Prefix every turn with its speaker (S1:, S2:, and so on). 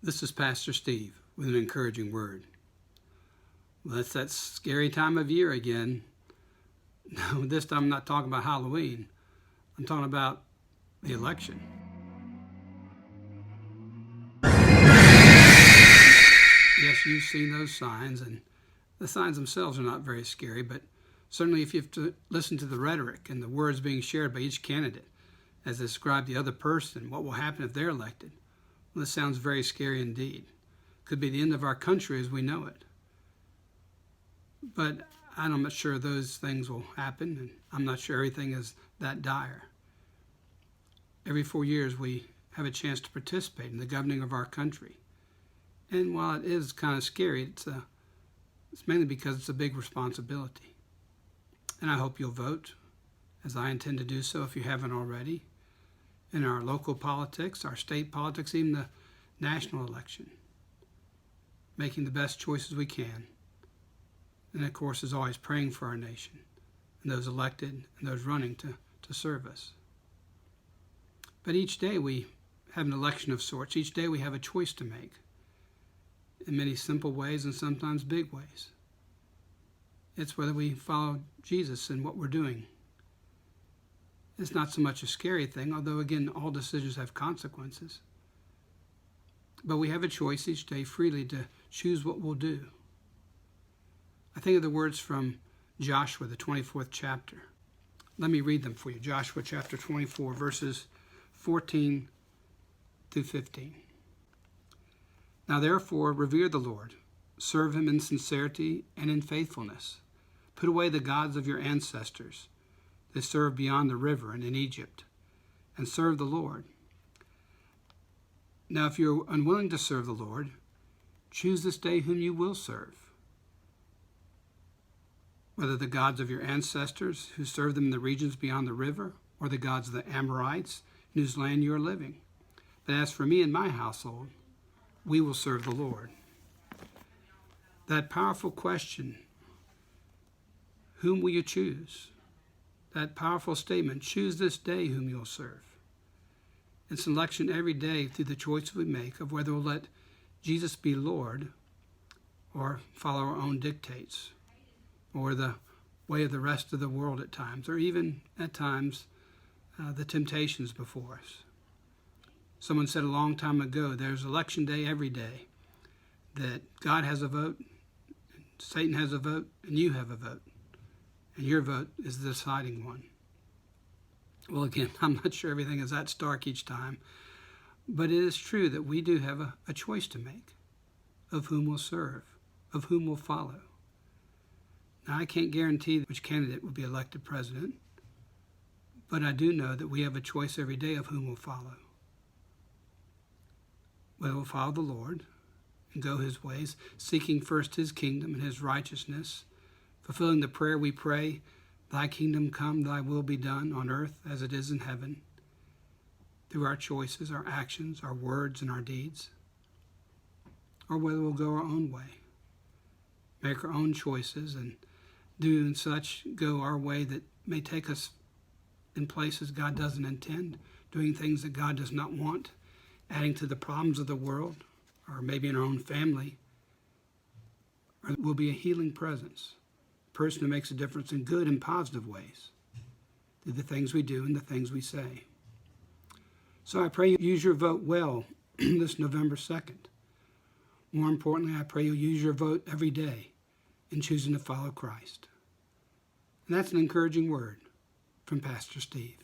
S1: This is Pastor Steve with an encouraging word. Well, it's that scary time of year again. No, this time I'm not talking about Halloween. I'm talking about the election. Yes, you've seen those signs, and the signs themselves are not very scary, but certainly if you have to listen to the rhetoric and the words being shared by each candidate as they describe the other person, what will happen if they're elected, well, this sounds very scary indeed. Could be the end of our country as we know it. But I'm not sure those things will happen, and I'm not sure everything is that dire. Every 4 years we have a chance to participate in the governing of our country. And while it is kind of scary, it's mainly because it's a big responsibility. And I hope you'll vote, as I intend to do so if you haven't already, in our local politics, our state politics, even the national election, making the best choices we can. And of course, as always, praying for our nation and those elected and those running to serve us. But each day we have an election of sorts. Each day we have a choice to make in many simple ways and sometimes big ways. It's whether we follow Jesus in what we're doing. It's not so much a scary thing, although again, all decisions have consequences. But we have a choice each day freely to choose what we'll do. I think of the words from Joshua, the 24th chapter. Let me read them for you. Joshua chapter 24, verses 14 through 15. Now therefore, revere the Lord. Serve him in sincerity and in faithfulness. Put away the gods of your ancestors. They served beyond the river and in Egypt, and serve the Lord. Now if you're unwilling to serve the Lord, choose this day whom you will serve, whether the gods of your ancestors who served them in the regions beyond the river, or the gods of the Amorites in whose land you are living. But as for me and my household, we will serve the Lord. That powerful question, whom will you choose? That powerful statement, choose this day whom you'll serve. It's an election every day through the choice we make of whether we'll let Jesus be Lord or follow our own dictates or the way of the rest of the world at times, or even at times the temptations before us. Someone said a long time ago, there's election day every day, that God has a vote, Satan has a vote, and you have a vote. And your vote is the deciding one. Well, again, I'm not sure everything is that stark each time, but it is true that we do have a choice to make of whom we'll serve, of whom we'll follow. Now, I can't guarantee which candidate will be elected president, but I do know that we have a choice every day of whom we'll follow. Whether we'll follow the Lord and go his ways, seeking first his kingdom and his righteousness, fulfilling the prayer we pray, thy kingdom come, thy will be done on earth as it is in heaven, through our choices, our actions, our words, and our deeds. Or whether we'll go our own way, make our own choices, and do and such go our way that may take us in places God doesn't intend, doing things that God does not want, adding to the problems of the world, or maybe in our own family. Or we'll be a healing presence, a person who makes a difference in good and positive ways through the things we do and the things we say. So I pray you use your vote well this November 2nd. More importantly, I pray you'll use your vote every day in choosing to follow Christ. And that's an encouraging word from Pastor Steve.